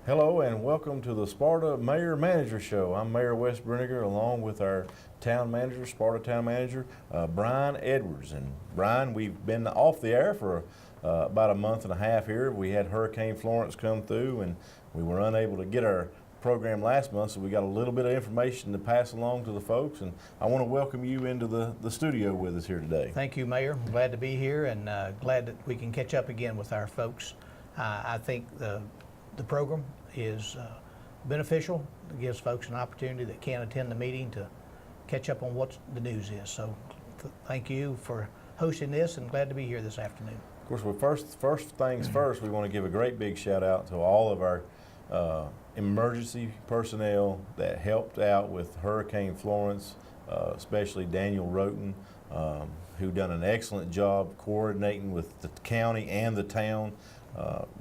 Hello and welcome to the Sparta Mayor Manager Show. I'm Mayor Wes Bruniger along with our town manager, Sparta town manager, Brian Edwards. And Brian, we've been off the air for about a month and a half here. We had Hurricane Florence come through and we were unable to get our program last month, so we got a little bit of information to pass along to the folks, and I want to welcome you into the studio with us here today. Thank you, Mayor. I'm glad to be here and glad that we can catch up again with our folks. I think the program is beneficial. It gives folks an opportunity that can't attend the meeting to catch up on what the news is. So thank you for hosting this and glad to be here this afternoon. Of course, well, first things first, we want to give a great big shout out to all of our emergency personnel that helped out with Hurricane Florence, especially Daniel Roten, who done an excellent job coordinating with the county and the town.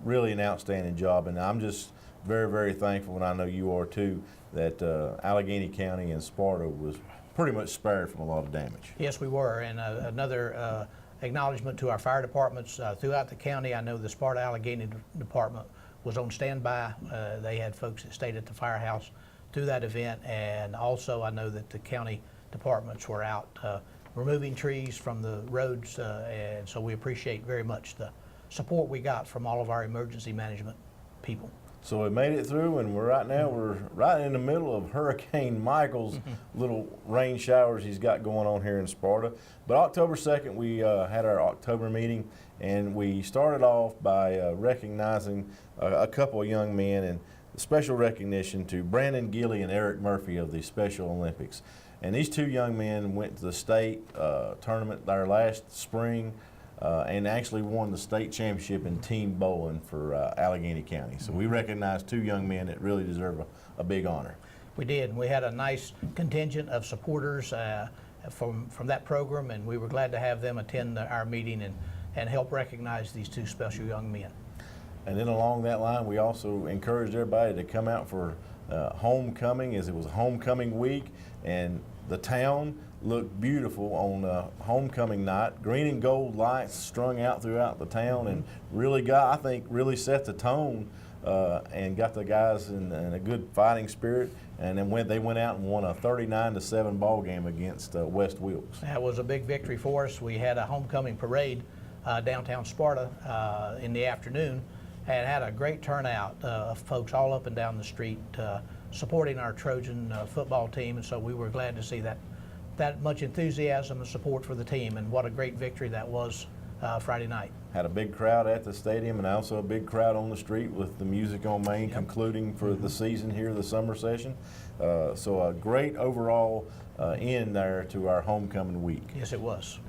Really an outstanding job, and I'm just very, very thankful, and I know you are too, that Allegheny County and Sparta was pretty much spared from a lot of damage. Yes, we were, and another acknowledgement to our fire departments throughout the county. I know the Sparta Allegheny Department was on standby. They had folks that stayed at the firehouse through that event, and also I know that the county departments were out removing trees from the roads, and so we appreciate very much the support we got from all of our emergency management people. So we made it through, and we're right in the middle of Hurricane Michael's little rain showers he's got going on here in Sparta. But October 2nd, we had our October meeting, and we started off by recognizing a couple of young men, and special recognition to Brandon Gilly and Eric Murphy of the Special Olympics. And these two young men went to the state tournament there last spring, and actually won the state championship in team bowling for Allegheny County. So we recognize two young men that really deserve a big honor. We did. We had a nice contingent of supporters from that program, and we were glad to have them attend our meeting and help recognize these two special young men. And then along that line, we also encouraged everybody to come out for homecoming, as it was homecoming week, and the town looked beautiful on homecoming night. Green and gold lights strung out throughout the town, and really really set the tone and got the guys in a good fighting spirit. And then they went out and won a 39-7 ball game against West Wilkes. That was a big victory for us. We had a homecoming parade downtown Sparta in the afternoon, and had a great turnout of folks all up and down the street supporting our Trojan football team, and so we were glad to see that much enthusiasm and support for the team, and what a great victory that was Friday night. Had a big crowd at the stadium, and also a big crowd on the street with the Music on Main concluding for the season here, the summer session. So a great overall end there to our homecoming week. Yes, it was.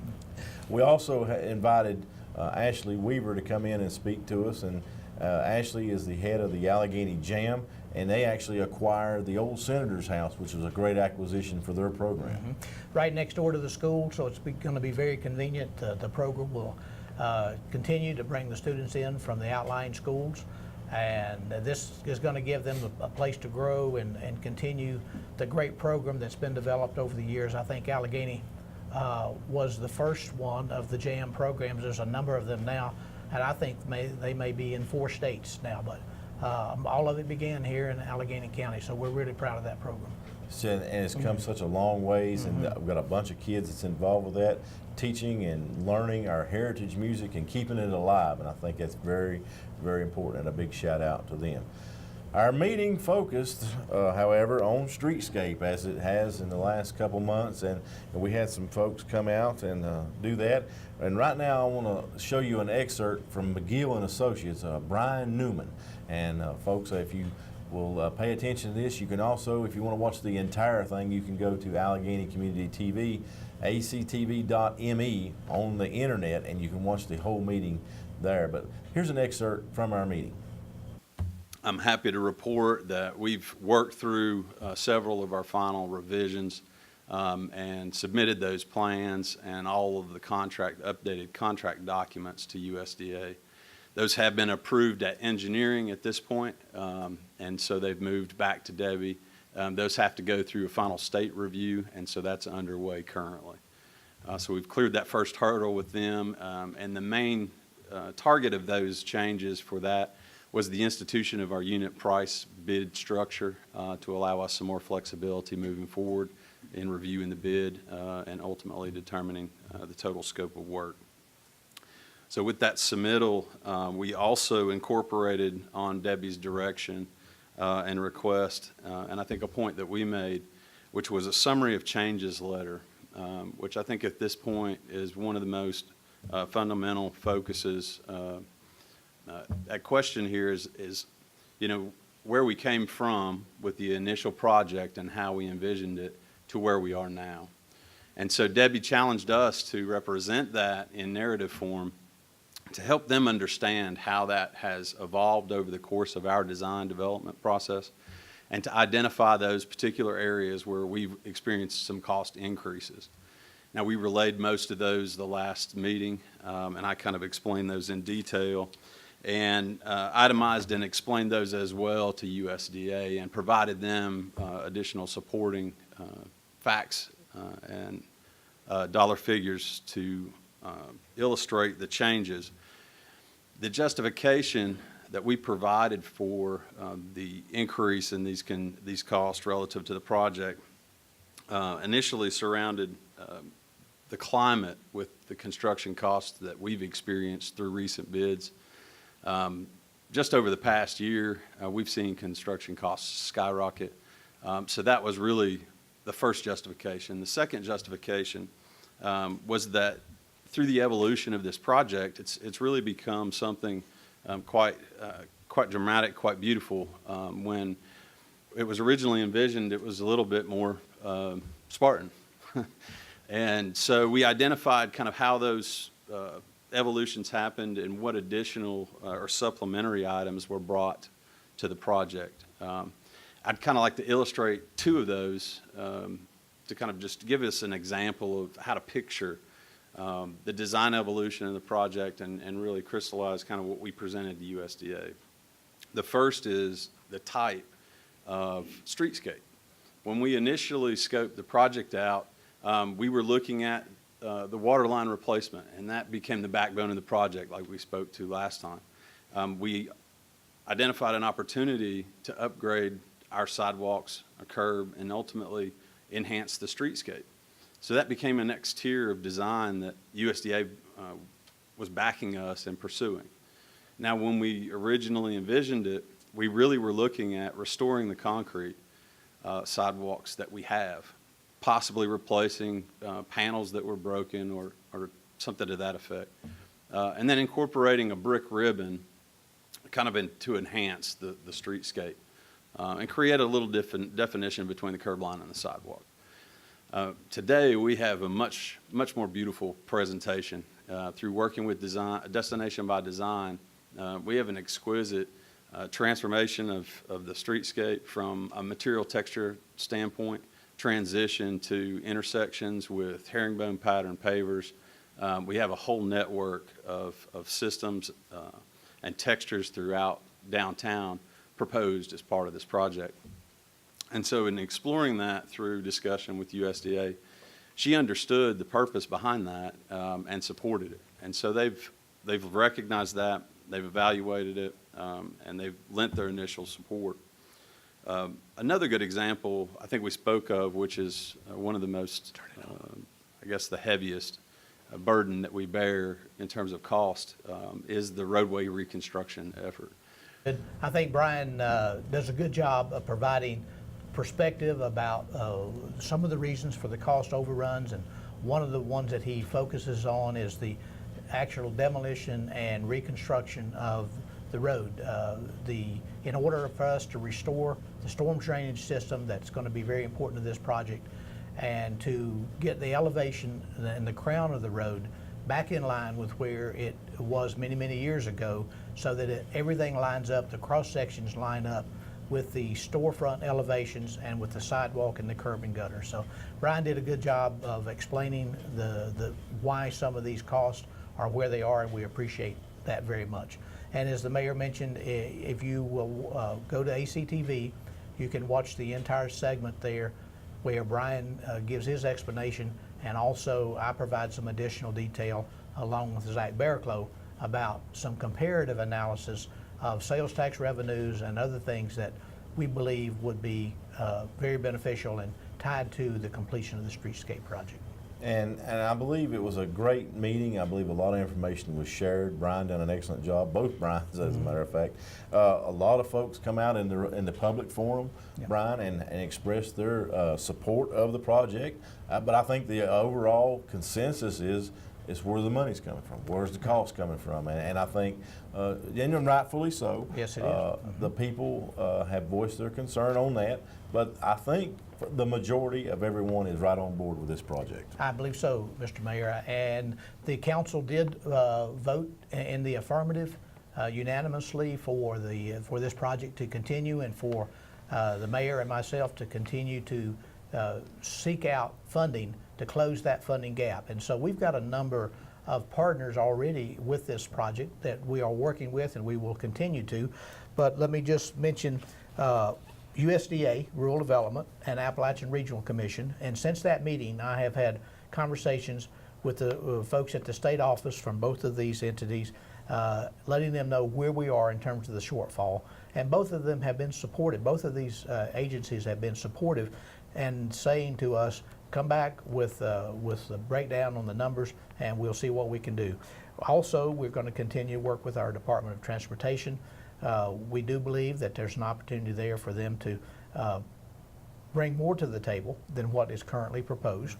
We also invited Ashley Weaver to come in and speak to us, and Ashley is the head of the Allegheny Jam, and they actually acquired the old Senator's House, which was a great acquisition for their program. Right next door to the school, so it's going to be very convenient. The program will continue to bring the students in from the outlying schools, and this is going to give them a place to grow and continue the great program that's been developed over the years. I think Allegheny was the first one of the JAM programs. There's a number of them now, and I think they may be in 4 states now, but all of it began here in Allegheny County, so we're really proud of that program. And it's come such a long ways, and we've got a bunch of kids that's involved with that, teaching and learning our heritage music and keeping it alive, and I think that's very, very important, and a big shout out to them. Our meeting focused, however, on streetscape, as it has in the last couple months, and we had some folks come out and do that. And right now I want to show you an excerpt from McGill and Associates, Brian Newman. And folks, if you will pay attention to this, you can also, if you want to watch the entire thing, you can go to Allegheny Community TV, actv.me on the internet, and you can watch the whole meeting there. But here's an excerpt from our meeting. I'm happy to report that we've worked through several of our final revisions and submitted those plans and all of the updated contract documents to USDA. Those have been approved at engineering at this point, and so they've moved back to Debbie. Those have to go through a final state review, and so that's underway currently. So we've cleared that first hurdle with them, and the main target of those changes for that was the institution of our unit price bid structure to allow us some more flexibility moving forward in reviewing the bid and ultimately determining the total scope of work. So with that submittal, we also incorporated on Debbie's direction and request, and I think a point that we made, which was a summary of changes letter, which I think at this point is one of the most fundamental focuses. That question here is, you know, where we came from with the initial project and how we envisioned it to where we are now. And so Debbie challenged us to represent that in narrative form to help them understand how that has evolved over the course of our design development process and to identify those particular areas where we've experienced some cost increases. Now, we relayed most of those the last meeting, and I kind of explained those in detail and itemized and explained those as well to USDA and provided them additional supporting facts and dollar figures to illustrate the changes. The justification that we provided for the increase in these costs relative to the project initially surrounded the climate with the construction costs that we've experienced through recent bids. Just over the past year, we've seen construction costs skyrocket. So that was really the first justification. The second justification was that through the evolution of this project, it's really become something quite dramatic, quite beautiful. When it was originally envisioned, it was a little bit more Spartan. And so we identified kind of how those evolutions happened and what additional or supplementary items were brought to the project. I'd kind of like to illustrate two of those to kind of just give us an example of how to picture the design evolution of the project and really crystallize kind of what we presented to USDA. The first is the type of streetscape. When we initially scoped the project out, we were looking at the water line replacement, and that became the backbone of the project like we spoke to last time. We identified an opportunity to upgrade our sidewalks, our curb, and ultimately enhance the streetscape. So that became a next tier of design that USDA was backing us and pursuing. Now, when we originally envisioned it, we really were looking at restoring the concrete sidewalks that we have, possibly replacing panels that were broken or something to that effect, and then incorporating a brick ribbon kind of to enhance the streetscape and create a little definition between the curb line and the sidewalk. Today, we have a much more beautiful presentation. Through working with Destination by Design, we have an exquisite transformation of the streetscape from a material texture standpoint, transition to intersections with herringbone pattern pavers. We have a whole network of systems and textures throughout downtown proposed as part of this project. And so in exploring that through discussion with USDA, she understood the purpose behind that and supported it. And so they've recognized that, they've evaluated it, and they've lent their initial support. Another good example I think we spoke of, which is one of the most, I guess the heaviest burden that we bear in terms of cost, is the roadway reconstruction effort. I think Brian does a good job of providing perspective about some of the reasons for the cost overruns, and one of the ones that he focuses on is the actual demolition and reconstruction of the road. In order for us to restore the storm drainage system, that's going to be very important to this project, and to get the elevation and the crown of the road back in line with where it was many years ago, so that everything lines up, the cross sections line up with the storefront elevations and with the sidewalk and the curb and gutter. So Brian did a good job of explaining the why some of these costs are where they are, and we appreciate that very much. And as the mayor mentioned, if you will go to ACTV, you can watch the entire segment there where Brian gives his explanation, and also I provide some additional detail along with Zach Barraclough about some comparative analysis of sales tax revenues and other things that we believe would be very beneficial and tied to the completion of the streetscape project. And I believe it was a great meeting. I believe a lot of information was shared. Brian done an excellent job, both Brians, as a matter of fact. A lot of folks come out in the public forum, Yeah. Brian, and express their support of the project. But I think the overall consensus is where the money's coming from, where's the cost coming from, and I think, and rightfully so. Yes, it is. The people have voiced their concern on that, but I think the majority of everyone is right on board with this project. I believe so, Mr. Mayor, and the council did vote in the affirmative unanimously for this project to continue, and for the mayor and myself to continue to seek out funding to close that funding gap. And so we've got a number of partners already with this project that we are working with, and we will continue to. But let me just mention USDA, Rural Development, and Appalachian Regional Commission. And since that meeting, I have had conversations with the folks at the state office from both of these entities, letting them know where we are in terms of the shortfall. And both of them have been supportive. Both of these agencies have been supportive and saying to us, come back with the breakdown on the numbers, and we'll see what we can do. Also, we're going to continue to work with our Department of Transportation. We do believe that there's an opportunity there for them to bring more to the table than what is currently proposed.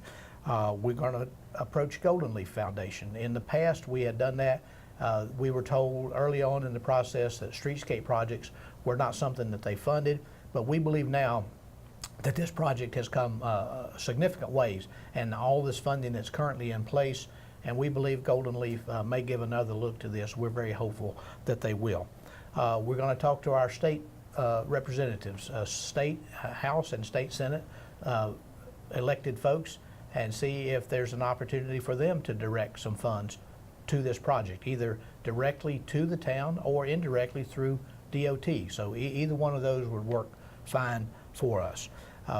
We're going to approach Golden Leaf Foundation. In the past, we had done that. We were told early on in the process that streetscape projects were not something that they funded, but we believe now that this project has come significant ways, and all this funding that's currently in place, and we believe Golden Leaf may give another look to this. We're very hopeful that they will. We're going to talk to our state representatives, state House and state Senate elected folks, and see if there's an opportunity for them to direct some funds to this project, either directly to the town or indirectly through DOT. So either one of those would work fine for us.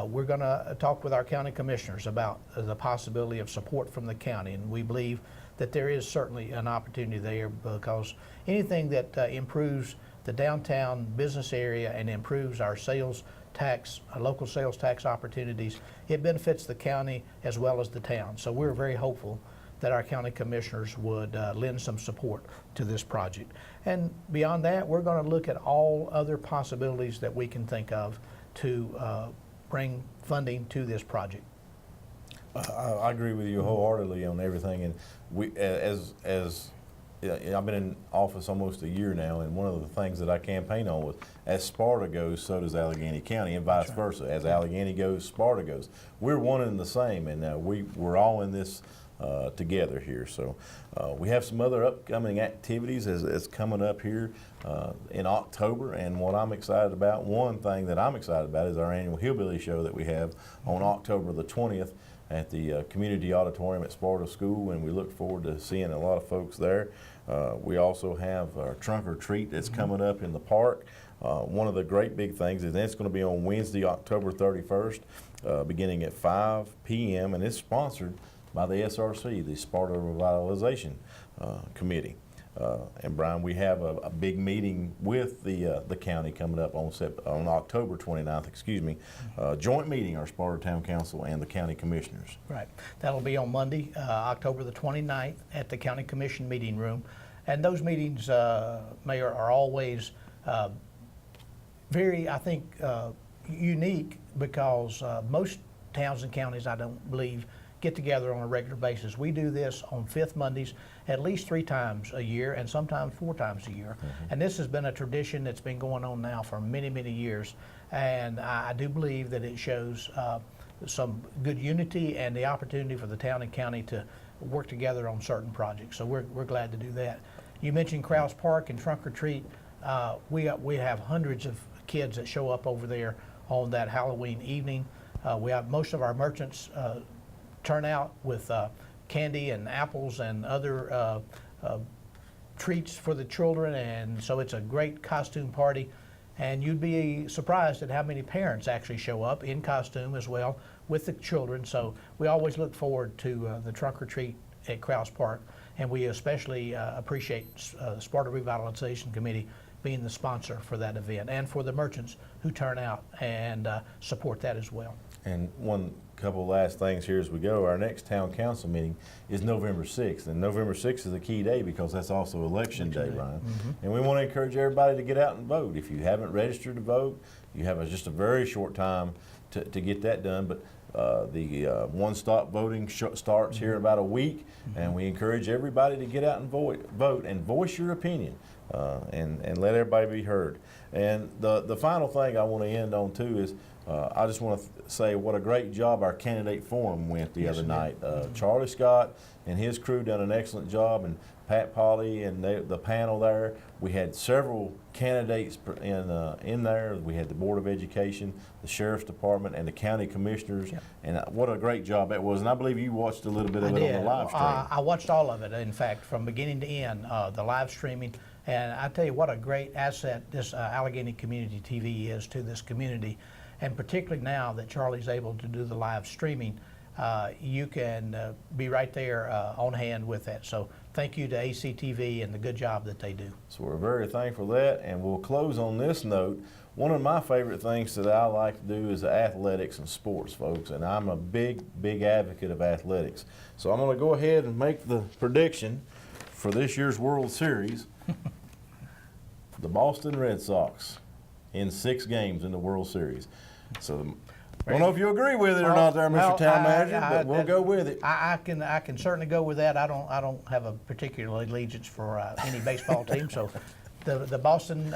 We're going to talk with our county commissioners about the possibility of support from the county, and we believe that there is certainly an opportunity there, because anything that improves the downtown business area and improves our sales tax, local sales tax opportunities, it benefits the county as well as the town. So we're very hopeful that our county commissioners would lend some support to this project. And beyond that, we're going to look at all other possibilities that we can think of to bring funding to this project. I agree with you wholeheartedly on everything, and we, I've been in office almost a year now, and one of the things that I campaign on was, as Sparta goes, so does Allegheny County, and vice versa. As Allegheny goes, Sparta goes. We're one and the same, and we're all in this together here. So we have some other upcoming activities as coming up here in October, and what I'm excited about, one thing that I'm excited about, is our annual Hillbilly Show that we have on October the 20th at the Community Auditorium at Sparta School, and we look forward to seeing a lot of folks there. We also have our trunk or treat that's coming up in the park. One of the great big things is that's going to be on Wednesday, October 31st, beginning at 5 p.m., and it's sponsored by the SRC, the Sparta Revitalization Committee. And Brian, we have a big meeting with the county coming up on October 29th, excuse me, joint meeting, our Sparta Town Council and the county commissioners. Right. That'll be on Monday, October the 29th at the County Commission meeting room. And those meetings, Mayor, are always very, I think, unique, because most towns and counties, I don't believe, get together on a regular basis. We do this on fifth Mondays at least 3 times a year, and sometimes 4 times a year. And this has been a tradition that's been going on now for many, many years. And I do believe that it shows some good unity and the opportunity for the town and county to work together on certain projects. So we're glad to do that. You mentioned Krause Park and Trunk or Treat. We have hundreds of kids that show up over there on that Halloween evening. We have most of our merchants turn out with candy and apples and other treats for the children, and so it's a great costume party. And you'd be surprised at how many parents actually show up in costume as well with the children. So we always look forward to the trunk or treat at Krause Park. And we especially appreciate the Sparta Revitalization Committee being the sponsor for that event, and for the merchants who turn out and support that as well. And one couple last things here as we go. Our next town council meeting is November 6th, and November 6th is a key day because that's also election day, Ryan. And we want to encourage everybody to get out and vote. If you haven't registered to vote, you have just a very short time to get that done. But the one-stop voting starts here in about a week, and we encourage everybody to get out and vote and voice your opinion, and let everybody be heard. And the final thing I want to end on too is I just want to say what a great job our candidate forum went the other night. Charlie Scott and his crew done an excellent job, and Pat Polly and the panel there. We had several candidates in there. We had the Board of Education, the Sheriff's Department, and the county commissioners. Yep. And what a great job that was. And I believe you watched a little bit of it on the live stream. I watched all of it, in fact, from beginning to end, the live streaming. And I tell you what a great asset this Allegheny Community TV is to this community. And particularly now that Charlie's able to do the live streaming, you can be right there on hand with that. So thank you to ACTV and the good job that they do. So we're very thankful for that, and we'll close on this note. One of my favorite things that I like to do is athletics and sports, folks, and I'm a big advocate of athletics. So I'm going to go ahead and make the prediction for this year's World Series. The Boston Red Sox in 6 games in the World Series. So I don't know if you agree with it or not there, Mr. Town Manager, but we'll go with it. I can certainly go with that. I don't have a particular allegiance for any baseball team, so the Boston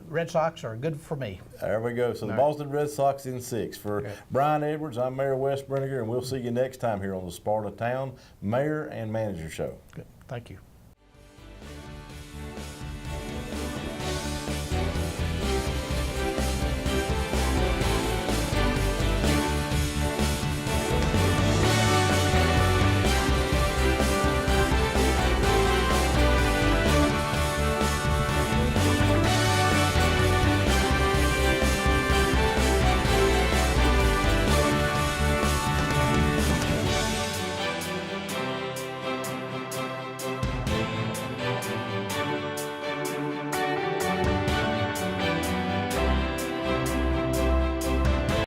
Red Sox are good for me. There we go. So the Boston Red Sox in 6. For Brian Edwards, I'm Mayor Wes Brinegar, and we'll see you next time here on the Sparta Town Mayor and Manager Show. Good. Thank you.